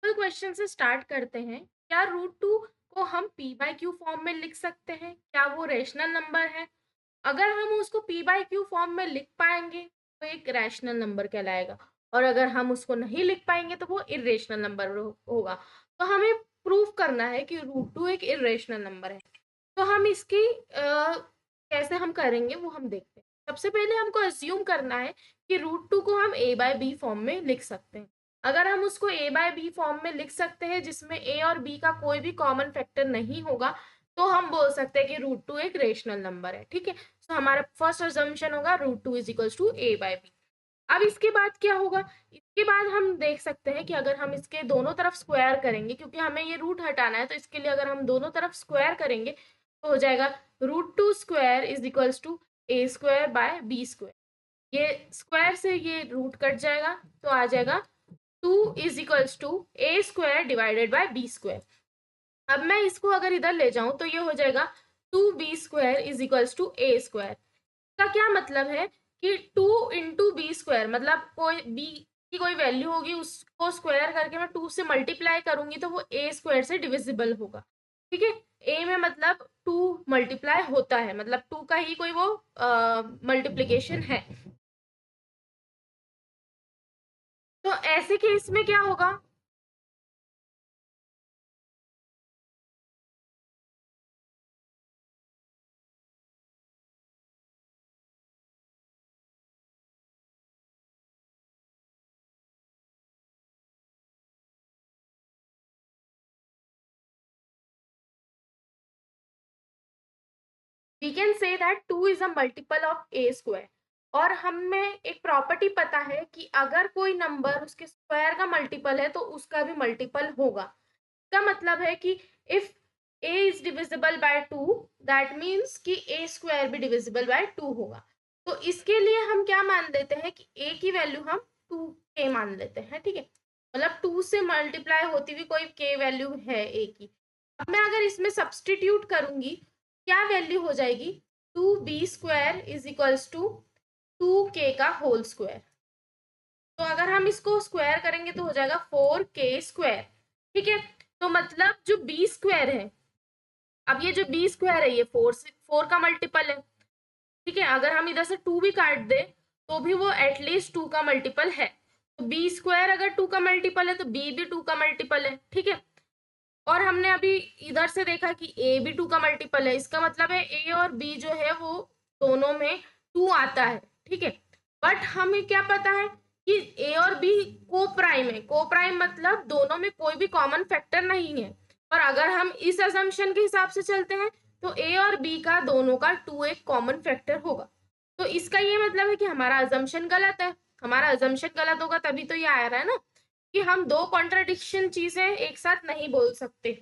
Simple question से start करते हैं। क्या रूट टू को हम पी बाई क्यू फॉर्म में लिख सकते हैं? क्या वो रैशनल नंबर है? अगर हम उसको पी बाई क्यू फॉर्म में लिख पाएंगे तो एक रैशनल नंबर कहलाएगा, और अगर हम उसको नहीं लिख पाएंगे तो वो इरेशनल नंबर होगा। तो हमें प्रूव करना है कि रूट टू एक इरेशनल नंबर है। तो हम इसकी कैसे हम करेंगे वो हम देखते हैं। सबसे पहले हमको अज्यूम करना है कि रूट टू को हम ए बाय बी फॉर्म में लिख सकते हैं। अगर हम उसको ए बाय बी फॉर्म में लिख सकते हैं जिसमें ए और बी का कोई भी कॉमन फैक्टर नहीं होगा, तो हम बोल सकते हैं कि रूट टू एक रेशनल नंबर है। ठीक है, तो हमारा फर्स्ट अजम्पशन होगा root two is equals to A by B. अब इसके बाद क्या होगा? इसके बाद हम देख सकते हैं कि अगर हम इसके दोनों तरफ स्क्वायर करेंगे, क्योंकि हमें ये रूट हटाना है, तो इसके लिए अगर हम दोनों तरफ स्क्वायर करेंगे तो हो जाएगा root two square is equals to A square by B square. ये स्क्वायर से ये रूट कट जाएगा तो आ जाएगा two is equals to A square divided by B square. अब मैं इसको अगर इधर ले जाऊं तो ये हो जाएगा two B square is equals to A square. का क्या मतलब है कि टू इंटू बी स्क्वायर, मतलब कोई बी की कोई वैल्यू होगी उसको स्क्वायर करके मैं टू से मल्टीप्लाई करूंगी तो वो ए स्क्वायर से डिविजिबल होगा। ठीक है, ए में मतलब टू मल्टीप्लाई होता है, मतलब टू का ही कोई वो मल्टीप्लीकेशन है। तो ऐसे केस में क्या होगा? We can say that two is a multiple of A square. और हमें एक प्रॉपर्टी पता है कि अगर कोई नंबर उसके स्क्वायर का मल्टीपल है तो उसका भी मल्टीपल होगा। का मतलब है कि if a is divisible by two, that means कि a स्क्वायर भी डिविजिबल बाय टू होगा। तो इसके लिए हम क्या मान लेते हैं कि a की वैल्यू हम 2k मान लेते हैं। ठीक है, मतलब 2 से मल्टीप्लाई होती हुई कोई k वैल्यू है a की। अब मैं अगर इसमें सब्सटीट्यूट करूंगी, क्या वैल्यू हो जाएगी? Two B square is equals to 2k का होल स्क्वायर। तो अगर हम इसको स्क्वायर करेंगे तो हो जाएगा 4k स्क्वायर। ठीक है, तो मतलब जो बी स्क्वायर है, अब ये जो बी स्क्वायर है ये फोर का मल्टीपल है। ठीक है, अगर हम इधर से टू भी काट दे तो भी वो एटलीस्ट टू का मल्टीपल है। तो बी स्क्वायर अगर टू का मल्टीपल है तो बी भी टू का मल्टीपल है। ठीक है, और हमने अभी इधर से देखा कि ए भी टू का मल्टीपल है, इसका मतलब है ए और बी जो है वो दोनों में टू आता है। ठीक है, बट हमें क्या पता है कि ए और बी को प्राइम है। को प्राइम मतलब दोनों में कोई भी कॉमन फैक्टर नहीं है। और अगर हम इस असम्पशन के हिसाब से चलते हैं तो ए और बी का दोनों का टू एक कॉमन फैक्टर होगा। तो इसका ये मतलब है कि हमारा अजम्पशन गलत है। हमारा अजम्पशन गलत होगा तभी तो ये आ रहा है ना कि हम दो कॉन्ट्राडिक्शन चीजें एक साथ नहीं बोल सकते।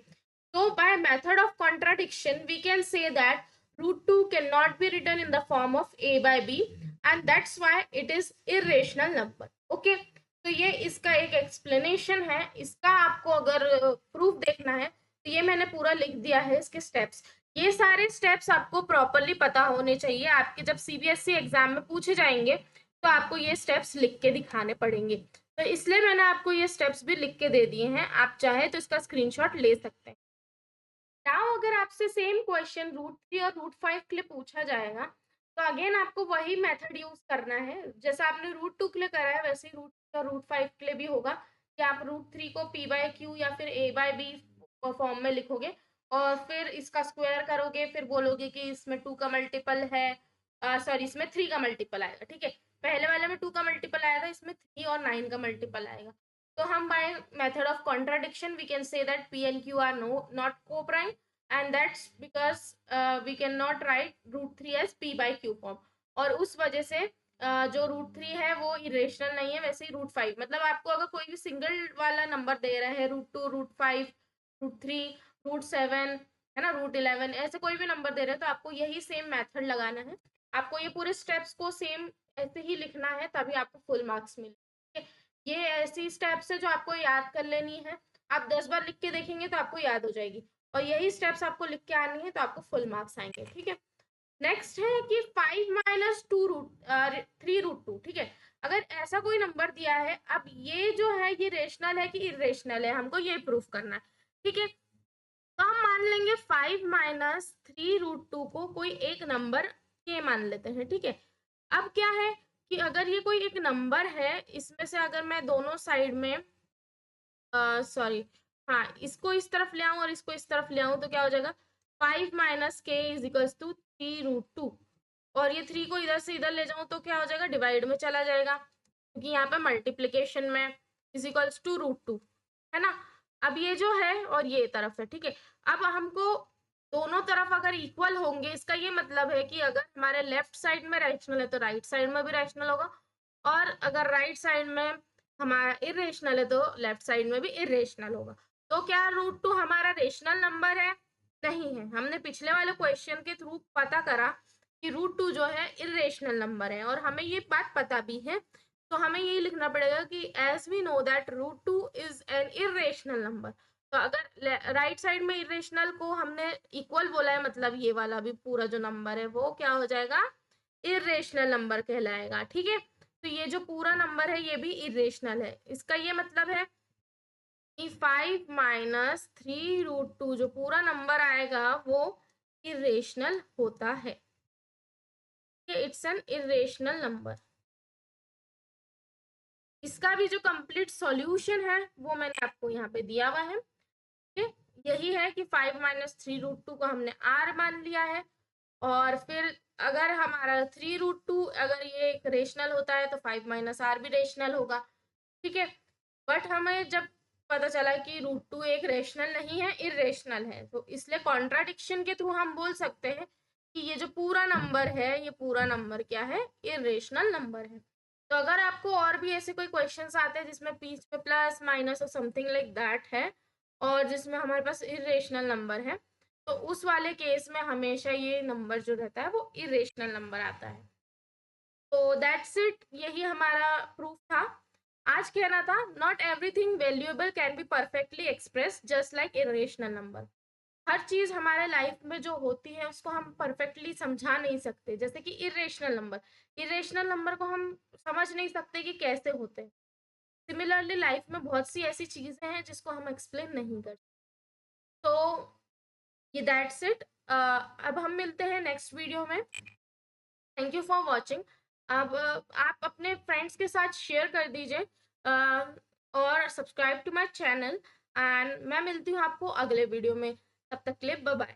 तो by method of contradiction we can say that root two can not be written in the form of a by b and that's why it is irrational number. Okay, तो ये इसका एक एक्सप्लेनेशन है। इसका आपको अगर प्रूफ देखना है तो ये मैंने पूरा लिख दिया है इसके स्टेप्स। ये सारे स्टेप्स आपको प्रॉपरली पता होने चाहिए। आपके जब सीबीएसई एग्जाम में पूछे जाएंगे तो आपको ये स्टेप्स लिख के दिखाने पड़ेंगे। तो इसलिए मैंने आपको ये स्टेप्स भी लिख के दे दिए हैं, आप चाहे तो इसका स्क्रीनशॉट ले सकते हैं। नाउ अगर आपसे सेम क्वेश्चन रूट थ्री और रूट फाइव के लिए पूछा जाएगा तो अगेन आपको वही मेथड यूज करना है। जैसा आपने रूट टू के लिए करा है वैसे ही रूट और रूट फाइव के लिए भी होगा कि आप रूट थ्री को पी बाय क्यू या फिर ए बाय बी फॉर्म में लिखोगे और फिर इसका स्क्वायर करोगे, फिर बोलोगे कि इसमें टू का मल्टीपल है, सॉरी इसमें थ्री का मल्टीपल आएगा। ठीक है, पहले वाले में टू का मल्टीपल आया था, इसमें थ्री और नाइन का मल्टीपल आएगा। तो हम by method of contradiction we can say that P and Q are not coprime, and that's because we cannot write root 3 as p by q form। और उस वजह से जो रूट थ्री है वो इरेशनल नहीं है। वैसे ही रूट फाइव, मतलब आपको अगर कोई भी सिंगल वाला नंबर दे रहा है, root two, root five, root three, root seven, है ना, रूट 11, ऐसे कोई भी नंबर दे रहे हैं तो आपको यही सेम मेथड लगाना है। आपको ये पूरे स्टेप्स को सेम ऐसे ही लिखना है तभी आपको फुल मार्क्स मिले। ये ऐसी स्टेप्स है जो आपको याद कर लेनी है। आप 10 बार लिख के देखेंगे तो आपको याद हो जाएगी, और यही स्टेप्स आपको लिख के आनी है तो आपको फुल मार्क्स आएंगे। ठीक है, नेक्स्ट है कि 5 minus two root three root two. ठीक है, अगर ऐसा कोई नंबर दिया है, अब ये जो है ये रेशनल है कि इरेशनल है, हमको ये प्रूफ करना है, ठीक है। तो हम मान लेंगे 5 माइनस 3√2 को कोई एक नंबर के मान लेते हैं, ठीक है। अब क्या है कि अगर ये कोई एक नंबर है, इसमें से अगर मैं दोनों साइड में सॉरी, हाँ, इसको इस तरफ ले आऊं और इसको इस तरफ ले आऊं तो क्या हो जाएगा, 5 माइनस के इज इक्वल्स टू 3√2, और ये 3 को इधर से इधर ले जाऊं तो क्या हो जाएगा, डिवाइड में चला जाएगा, क्योंकि यहाँ पे मल्टीप्लीकेशन में इज इक्वल्स टू √2 है ना। अब ये जो है और ये तरफ है, ठीक है। अब हमको दोनों तरफ अगर इक्वल होंगे, इसका ये मतलब है कि अगर हमारे लेफ्ट साइड में रैशनल है तो राइट साइड में भी रैशनल होगा, और अगर राइट साइड में हमारा इरेशनल है तो लेफ्ट साइड में भी इरेशनल होगा। तो क्या √2 हमारा रेशनल नंबर है? नहीं है। हमने पिछले वाले क्वेश्चन के थ्रू पता करा कि √2 जो है इरेशनल नंबर है, और हमें ये बात पता भी है। तो हमें यही लिखना पड़ेगा कि एज वी नो दैट √2 इज एन इरेशनल नंबर। तो अगर राइट साइड में इरेशनल को हमने इक्वल बोला है, मतलब ये वाला भी पूरा जो नंबर है वो क्या हो जाएगा, इरेशनल नंबर कहलाएगा, ठीक है। तो ये जो पूरा नंबर है ये भी इरेशनल है। इसका ये मतलब है कि 5 माइनस 3√2 जो पूरा नंबर आएगा वो इरेशनल होता है, इट्स एन इरेशनल नंबर। इसका भी जो कंप्लीट सॉल्यूशन है वो मैंने आपको यहाँ पे दिया हुआ है, ठीक है। यही है कि 5 माइनस 3√2 को हमने r मान लिया है, और फिर अगर हमारा 3√2 अगर ये एक रेशनल होता है तो 5 माइनस r भी रेशनल होगा, ठीक है। बट हमें जब पता चला कि √2 एक रेशनल नहीं है, इरेशनल है, तो इसलिए कॉन्ट्राडिक्शन के थ्रू हम बोल सकते हैं कि ये जो पूरा नंबर है ये पूरा नंबर क्या है, इरेशनल नंबर है। तो अगर आपको और भी ऐसे कोई क्वेश्चंस आते हैं जिसमें बीच में प्लस माइनस और समथिंग लाइक दैट है, और जिसमें हमारे पास इरेशनल नंबर है, तो उस वाले केस में हमेशा ये नंबर जो रहता है वो इरेशनल नंबर आता है। तो दैट्स इट, यही हमारा प्रूफ था। आज कहना था not everything valuable can be perfectly express just like irrational number. हर चीज हमारे लाइफ में जो होती है उसको हम परफेक्टली समझा नहीं सकते, जैसे कि इरेशनल नंबर, इरेशनल नंबर को हम समझ नहीं सकते कि कैसे होते हैं। सिमिलरली लाइफ में बहुत सी ऐसी चीजें हैं जिसको हम एक्सप्लेन नहीं कर। तो ये दैट्स इट। अब हम मिलते हैं नेक्स्ट वीडियो में। Thank you for watching. अब आप अपने फ्रेंड्स के साथ शेयर कर दीजिए, और subscribe to my channel, and मैं मिलती हूँ आपको अगले वीडियो में। तब तक के लिए बाय बाय।